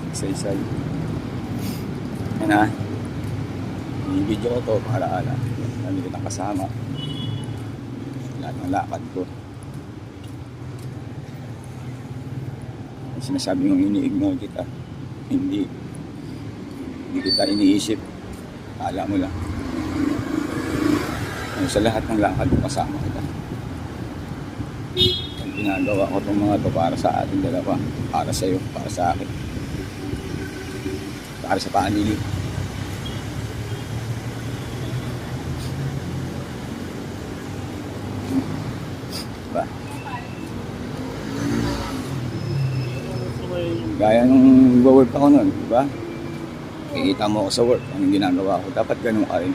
Isa-isa. Yan ha. I-video ko to para nandito kitang kasama. Lahat ng lakad ko. Sinasabi mong ini-ignore kita. Hindi kita iniisip. Kala mo lang. Sa lahat ng lakad ko kasama kita. Ang ginagawa ko itong mga to para sa ating dalawa. Para sa iyo, para sa akin. Para sa family. Diba? Gaya nung work ako nun, diba? Kikita mo ako sa work, anong ginagawa ko, dapat ganun ka rin.